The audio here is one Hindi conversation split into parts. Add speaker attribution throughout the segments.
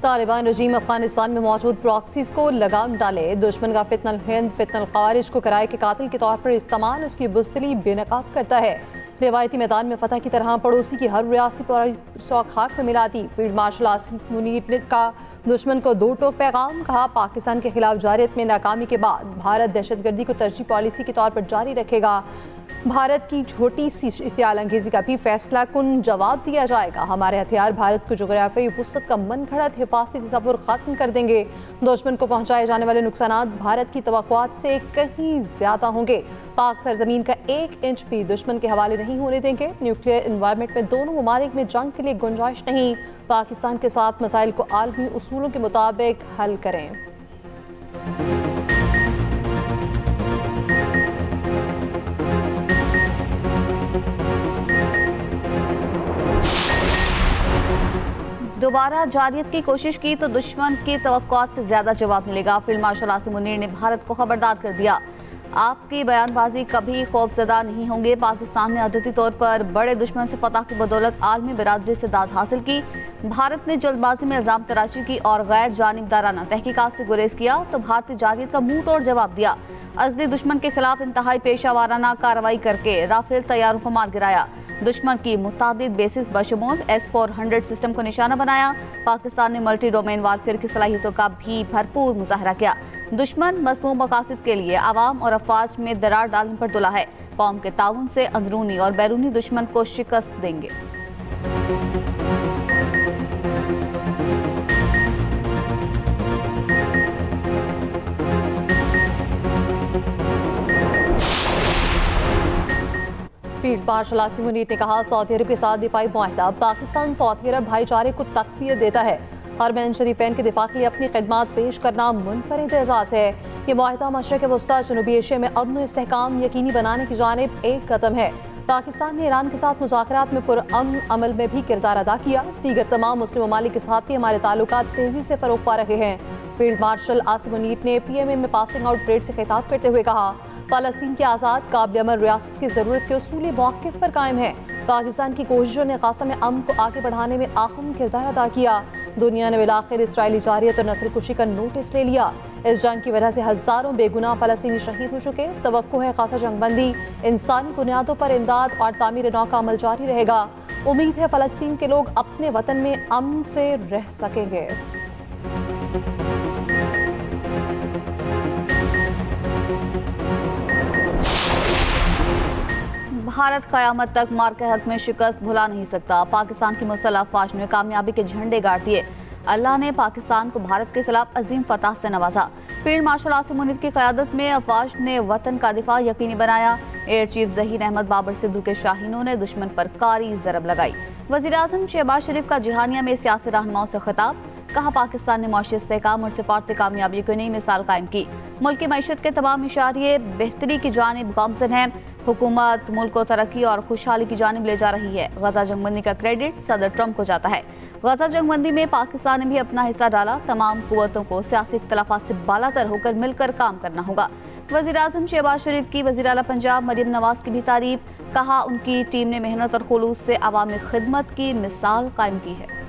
Speaker 1: तालिबान रजीम अफगानिस्तान में मौजूद प्रॉक्सीज को लगाम डाले। दुश्मन का फितनल हिंद फितनल ख़वारिज को किराए के कातिल के तौर पर इस्तेमाल उसकी बुज़दिली बेनकाब करता है। रिवायती मैदान में फतह की तरह पड़ोसी की हर रियासती पर सौ खाक में मिला दी। फील्ड मार्शल आसिम मुनीर का दुश्मन को दो टोक पैगाम, कहा पाकिस्तान के खिलाफ जारियत में नाकामी के बाद भारत दहशतगर्दी को तरजीह पॉलिसी के तौर पर जारी रखेगा। भारत की छोटी सी इश्तियाल अंगेजी का भी फैसला कुन जवाब दिया जाएगा। हमारे हथियार भारत को जोग्राफियाई वुसअत का मन घड़त हिफाजती तसव्वुर खत्म कर देंगे। दुश्मन को पहुंचाए जाने वाले नुकसानात भारत की तवक्कुआत से कहीं ज्यादा होंगे। पाक सरजमीन का 1 इंच भी दुश्मन के हवाले नहीं होने देंगे। न्यूक्लियर एनवायरनमेंट में दोनों ममालिक में जंग के लिए गुंजाइश नहीं। पाकिस्तान के साथ मसाइल को आलमी उसूलों के मुताबिक हल करें।
Speaker 2: दोबारा जारियत की कोशिश की तो दुश्मन की तवक्कुआत से ज्यादा जवाब मिलेगा। फील्ड मार्शल आसिम मुनीर ने भारत को खबरदार कर दिया, आपकी बयानबाजी कभी खौफजदा नहीं होंगे। पाकिस्तान ने अदती तौर पर बड़े दुश्मन से फतह की बदौलत आलमी बिरादरी से दाद हासिल की। भारत ने जल्दबाजी में इल्जाम तराशी की और गैर जानिबदाराना तहकीकात से गुरेज किया तो भारतीय जारियत का मुंह तोड़ जवाब दिया। असली दुश्मन के खिलाफ इंतहाई पेशा वाराना कार्रवाई करके राफेल तैयारों को मार गिराया। दुश्मन की मुतादिद बेसिस बशमूल S-400 सिस्टम को निशाना बनाया। पाकिस्तान ने मल्टी डोमेन वारफेयर की सलाहियतों का भी भरपूर मुजाहरा किया। दुश्मन मज़मूम मकासद के लिए आवाम और अफवाज में दरार डालने पर तुला है। कौम के ताउन से अंदरूनी और बैरूनी दुश्मन को शिकस्त देंगे।
Speaker 1: फील्ड मार्शल आसिम मुनीर ने कहा, सऊदी अरब के साथ दिफाई मुआहदा पाकिस्तान सऊदी अरब भाईचारे को तक़वियत देता है। हरमैन शरीफैन के दिफा के लिए अपनी खिदमात पेश करना मुनफरिद एजाज़ है। ये मुआहदा मशरक़ वस्ता जनूबी एशिया में अमन व इस्तेहकाम यकीनी बनाने की जानिब एक कदम है। पाकिस्तान ने ईरान के साथ मुज़ाकरात में पुरअमन अमल में भी किरदार अदा किया। दीगर तमाम मुस्लिम ममालिक के साथ भी हमारे ताल्लुकात तेज़ी से फ़रोग़ पा रहे हैं। फील्ड मार्शल आसिम मुनीर ने PMA में पासिंग आउट परेड से खिताब करते हुए कहा, फ़लस्तीन की आज़ाद काबिल अमल रियासत की ज़रूरत के उसूली मौक़िफ़ पर कायम है। पाकिस्तान की कोशिशों ने गाज़ा में अमन को आगे बढ़ाने में अहम किरदार अदा किया। दुनिया ने बिलाखिर इसराइली जारियत और नस्ल कुशी का नोटिस ले लिया। इस जंग की वजह से हज़ारों बेगुनाह फ़लस्तीनी शहीद हो चुके। तवक्को है गाज़ा जंगबंदी, इंसानी बुनियादों पर इमदाद और तामीर नौ का अमल जारी रहेगा। उम्मीद है फ़लस्तीन के लोग अपने वतन में अमन से रह सकेंगे।
Speaker 2: भारत क़यामत तक मार के हक में शिकस्त भुला नहीं सकता। पाकिस्तान की मुसल्लह अफ़वाज ने कामयाबी के झंडे गाड़ दिए। अल्लाह ने पाकिस्तान को भारत के खिलाफ अजीम फतह से नवाजा। फील्ड मार्शल आसिम मुनीर की क़यादत में अफ़वाज ने वतन का दिफा यकीनी बनाया। एयर चीफ ज़हीर अहमद बाबर सिद्धू के शाहीनों ने दुश्मन पर कारी ज़रब लगाई। वज़ीर आज़म शहबाज शरीफ का जिहानिया में सियासी रहनुमाओं से खिताब, कहा पाकिस्तान ने मुआशी इस्तेहकाम और सिफारती कामयाबी की नई मिसाल कायम की। मुल्क की मईशत के तमाम इशारे बेहतरी की जानिब गामज़न है। हुकूमत मुल्क को तरक्की और खुशहाली की जानिब ले जा रही है। गजा जंगबंदी का क्रेडिट सदर ट्रंप को जाता है। गजा जंगबंदी में पाकिस्तान ने भी अपना हिस्सा डाला। तमाम कुव्वतों को सियासी इख्तलाफात से बालातर होकर मिलकर काम करना होगा। वज़ीर आज़म शहबाज शरीफ की वज़ीर आला पंजाब मरियम नवाज की भी तारीफ, कहा उनकी टीम ने मेहनत और खुलूस से अवामी खिदमत की मिसाल कायम की है।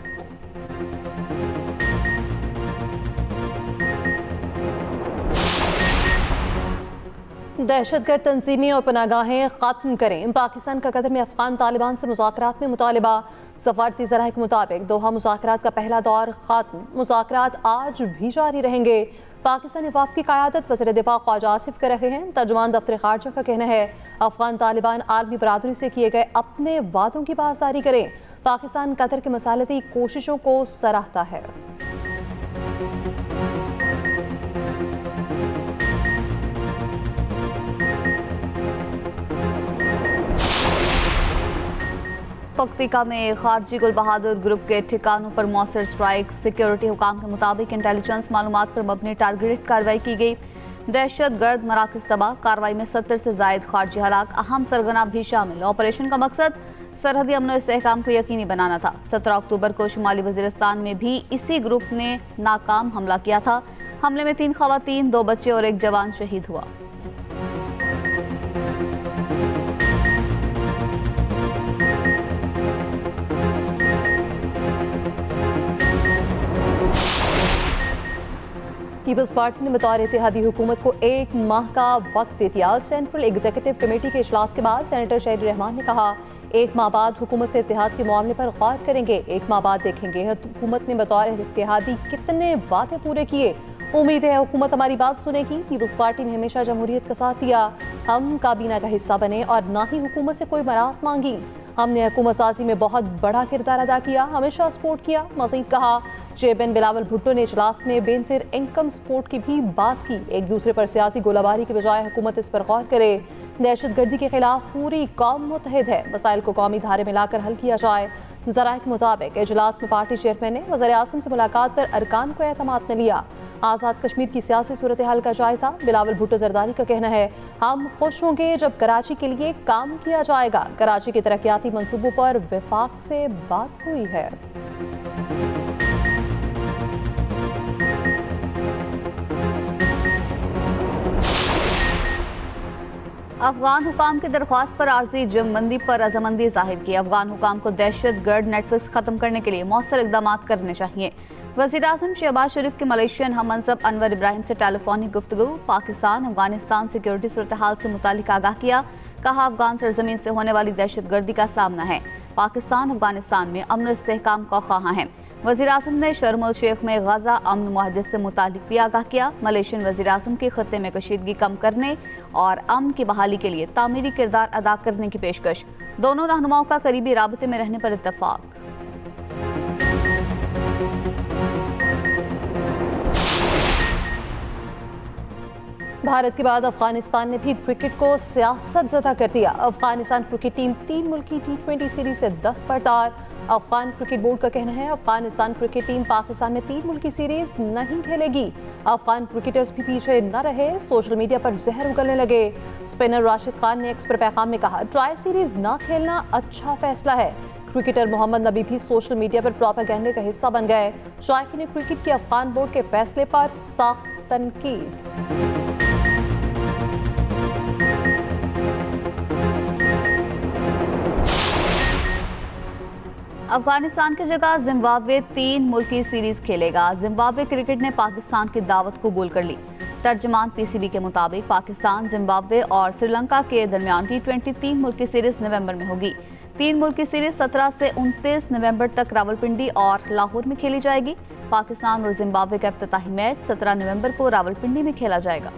Speaker 1: दहशतगर्द तंजीमें और पनागाहें खत्म करें। पाकिस्तान का कतर में अफगान तालिबान से मुज़ाकरात में मुतालिबा। सफारती ज़राए के मुताबिक दोहा मुज़ाकरात का पहला दौर खत्म। मुज़ाकरात आज भी जारी रहेंगे। पाकिस्तानी वफ़द की क़यादत वज़ीर दिफ़ा ख्वाजा आसिफ कर रहे हैं। तर्जुमान दफ्तर ख़ारजा का कहना है, अफगान तालिबान आलमी बरादरी से किए गए अपने वादों की पासदारी करें। पाकिस्तान कतर के मसालती कोशिशों को सराहता है।
Speaker 2: पख्तिका में खारजी गुल बहादुर ग्रुप के ठिकानों पर मौसर स्ट्राइक। सिक्योरिटी हुकाम के मुताबिक इंटेलिजेंस मालूमात पर मबनी टारगेटेड कार्रवाई की गई। दहशत गर्द मराकज़ तबाह। कार्रवाई में 70 से जायद खारजी हलाक, अहम सरगना भी शामिल। ऑपरेशन का मकसद सरहदी अमन इस्तेहकाम को यकीनी बनाना था। 17 अक्टूबर को शुमाली वजीरिस्तान में भी इसी ग्रुप ने नाकाम हमला किया था। हमले में 3 खवातीन, 2 बच्चे और 1 जवान शहीद हुआ।
Speaker 1: पीपल्स पार्टी ने बतौर इत्तेहादी हुकूमत को 1 माह का वक्त दे दिया। सेंट्रल एग्जीक्यूटिव कमेटी के इजलास के बाद सेनेटर शहरी रहमान ने कहा, 1 माह बाद हुकूमत से इत्तेहाद के मामले पर गौर करेंगे। 1 माह बाद देखेंगे हुकूमत ने बतौर इत्तेहादी कितने वादे पूरे किए। उम्मीद है हुकूमत हमारी बात सुनेगी। पीपल्स पार्टी ने हमेशा जमहूरियत का साथ दिया, हम काबीना का हिस्सा बने और ना ही हुकूमत से कोई बरात मांगी। हमने हुकूमत साजी में बहुत बड़ा किरदार अदा किया, हमेशा सपोर्ट किया। मज़ीद कहा, चेयरमैन बिलावल भुट्टो ने इजलास में बेनज़ीर इनकम सपोर्ट की भी बात की। एक दूसरे पर सियासी गोलाबारी के बजाय हुकूमत इस पर गौर करे। दहशतगर्दी के खिलाफ पूरी कौम मुतहद है, मसाइल को कौमी धारे में लाकर हल किया जाए। ज़राए के मुताबिक इजलास में पार्टी चेयरमैन ने वज़ीर आज़म से मुलाकात पर अरकान को एतमाद में लिया। आज़ाद कश्मीर की सियासी सूरत हाल का जायजा। बिलावल भुट्टो जरदारी का कहना है, हम खुश होंगे जब कराची के लिए काम किया जाएगा। कराची के तरक्याती मंसूबों पर विफाक से बात हुई है।
Speaker 2: अफगान हुकाम की दरख्वास्त पर आर्जी जंगबंदी पर रजामंदी जाहिर की। अफगान हुकाम को दहशतगर्द नेटवर्क खत्म करने के लिए मौसर इकदाम करने चाहिए। वज़ीर आज़म शहबाज शरीफ के मलेशियन हम मनसब अनवर इब्राहिम से टेलीफोनिक गुफ्तगू। पाकिस्तान अफगानिस्तान सिक्योरिटी सूरत हाल से मुतालिक आगाह किया। कहा, अफगान सरजमीन से होने वाली दहशतगर्दी का सामना है। पाकिस्तान अफगानिस्तान में अमन इस्तेहकाम का ख्वाहां है। वज़ीर आज़म ने शर्म अल शेख में गजा अमन मुआहदे से मुतालिक भी आगाह किया। मलेशियन वज़ीर आज़म के खत्ते में कशीदगी कम करने और अमन की बहाली के लिए तामीरी किरदार अदा करने की पेशकश। दोनों रहनुमाओं का करीबी राबते में रहने पर इत्तफाक।
Speaker 1: भारत के बाद अफगानिस्तान ने भी क्रिकेट को सियासत ज़दा कर दिया। अफगानिस्तान क्रिकेट टीम 3 मुल्की T20 सीरीज से 10 पर तार। अफगान क्रिकेट बोर्ड का कहना है, अफगानिस्तान क्रिकेट टीम पाकिस्तान में 3 मुल्की सीरीज नहीं खेलेगी। अफगान क्रिकेटर्स भी पीछे न रहे, सोशल मीडिया पर जहर उगलने लगे। स्पिनर राशिद खान ने एक्स पर पैगाम में कहा, ट्राई सीरीज न खेलना अच्छा फैसला है। क्रिकेटर मोहम्मद नबी भी सोशल मीडिया पर प्रोपेगेंडे का हिस्सा बन गए। शायकीन ने क्रिकेट के अफगान बोर्ड के फैसले पर सख्त तनकीद।
Speaker 2: अफगानिस्तान की जगह जिम्बाब्वे 3 मुल्की सीरीज खेलेगा। जिम्बाब्वे क्रिकेट ने पाकिस्तान की दावत कबूल कर ली। तर्जमान पीसीबी के मुताबिक पाकिस्तान, जिम्बाब्वे और श्रीलंका के दरमियान T20 3 मुल्की सीरीज नवंबर में होगी। 3 मुल्की सीरीज 17 से 29 नवंबर तक रावलपिंडी और लाहौर में खेली जाएगी। पाकिस्तान और जिम्बाब्वे का इफ्तिताही मैच 17 नवंबर को रावलपिंडी में खेला जाएगा।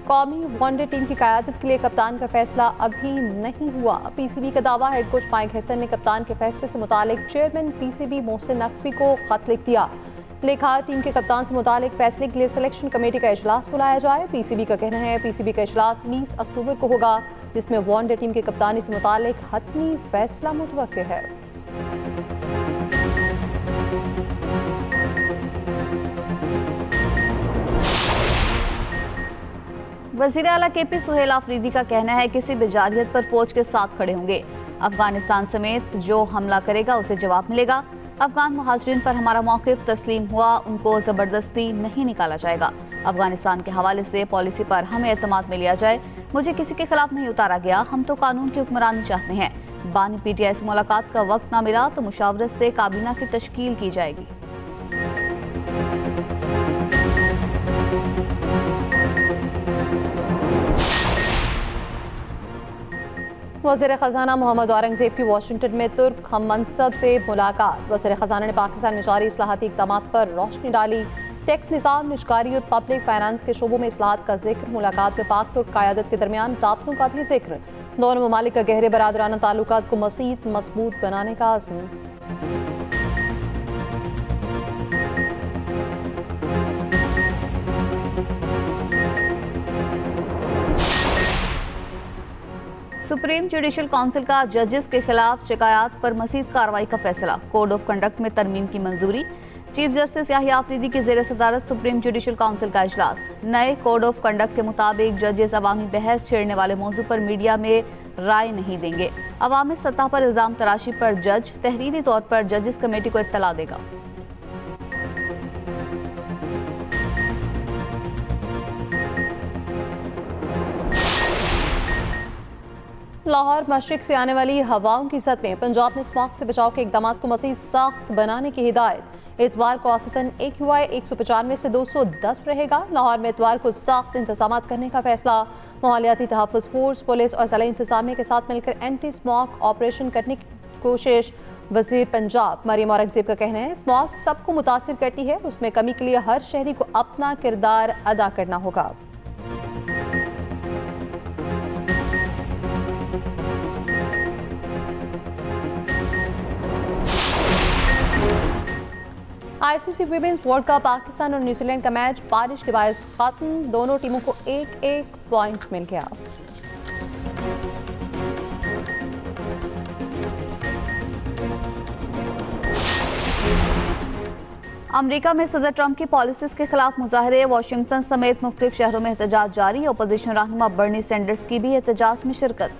Speaker 1: कौमी वनडे टीम की क़यादत के लिए कप्तान का फैसला अभी नहीं हुआ। पीसीबी का दावा, हेड कोच माइक हसन ने कप्तान के फैसले से मुतालिक चेयरमैन पीसीबी मोहसिन नकवी को खत लिख दिया। लिखा, टीम के कप्तान से मुतालिक फैसले के लिए सिलेक्शन कमेटी का इजलास बुलाया जाए। पीसीबी का कहना है, पीसीबी का इजलास 20 अक्टूबर को होगा, जिसमें वनडे टीम की कप्तानी से मुतालिक हतमी फैसला मुतवक्के है।
Speaker 2: वज़ीर आला KP सुहेल आफरीदी का कहना है, किसी भी जारियत पर फौज के साथ खड़े होंगे। अफगानिस्तान समेत जो हमला करेगा उसे जवाब मिलेगा। अफगान मुहाजिरीन पर हमारा मौक़िफ़ तस्लीम हुआ, उनको ज़बरदस्ती नहीं निकाला जाएगा। अफगानिस्तान के हवाले से पॉलिसी पर हमें एतमाद में लिया जाए। मुझे किसी के खिलाफ नहीं उतारा गया, हम तो कानून की हुक्मरानी चाहते हैं। बानी PTI से मुलाकात का वक्त ना मिला तो मुशावरत से काबीना की तश्कील की जाएगी।
Speaker 1: वज़ीर ख़ज़ाना मोहम्मद औरंगज़ेब की वाशिंगटन में तुर्क हम मनसब से मुलाकात। वज़ीर ख़ज़ाना ने पाकिस्तान में जारी इस्लाहाती इक़दामात पर रोशनी डाली। टैक्स निज़ाम, निजकारी और पब्लिक फाइनेंस के शोबों में इस्लाहात का जिक्र। मुलाकात में पाक तुर्क क़यादत के दरमियान राब्तों का भी जिक्र। दोनों ममालिक का गहरे बरादराना ताल्लुकात को मज़ीद मज़बूत बनाने का अज़्म।
Speaker 2: सुप्रीम जुडिशल काउंसिल का जजेस के खिलाफ शिकायत पर मज़ीद कार्रवाई का फैसला। कोड ऑफ कंडक्ट में तरमीम की मंजूरी। चीफ जस्टिस याहिया आफरीदी की ज़ेर सदारत सुप्रीम जुडिशल काउंसिल का इजलास। नए कोड ऑफ कंडक्ट के मुताबिक जजेस अवामी बहस छेड़ने वाले मौजू पर मीडिया में राय नहीं देंगे। अवामी सतह पर इल्ज़ाम तराशी पर जज तहरीरी तौर पर जजेस कमेटी को इत्तला देगा।
Speaker 1: लाहौर मशरिक से आने वाली हवाओं की सतह में पंजाब में स्मॉग से बचाव के इकदाम को मज़ीद सख्त बनाने की हिदायत। इतवार को औसतन AQI 195 से 210 रहेगा। लाहौर में इतवार को सख्त इंतजाम करने का फैसला। माहौलियाती तहफ़्फ़ुज़ फोर्स, पुलिस और ज़िला इंतजामिया के साथ मिलकर एंटी स्मॉग ऑपरेशन करने की कोशिश। वज़ीर पंजाब मरियम औरंगज़ेब का कहना है, स्मॉग सबको मुतासिर करती है, उसमें कमी के लिए हर शहरी को अपना किरदार अदा करना होगा। ICC women's world cup Pakistan और न्यूजीलैंड का मैच बारिश के बायस खत्म। दोनों टीमों को एक पॉइंट मिल गया।
Speaker 2: अमेरिका में सदर ट्रंप की पॉलिसीज के खिलाफ मुजाहरे। वाशिंगटन समेत मुख्तलिफ शहरों में एहतजाज जारी। अपोजिशन रहनुमा बर्नी सैंडर्स की भी एहतजाज में शिरकत।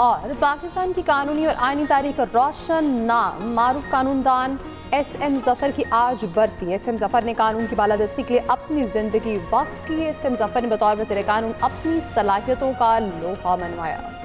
Speaker 1: और पाकिस्तान की कानूनी और आईनी तारीख का रोशन नाम मारूफ कानूनदान SM जफर की आज बरसी। SM जफर ने कानून की बालादस्ती के लिए अपनी जिंदगी वक्फ की। SM जफर ने बतौर वज़ीर कानून अपनी सलाहियतों का लोहा मनवाया।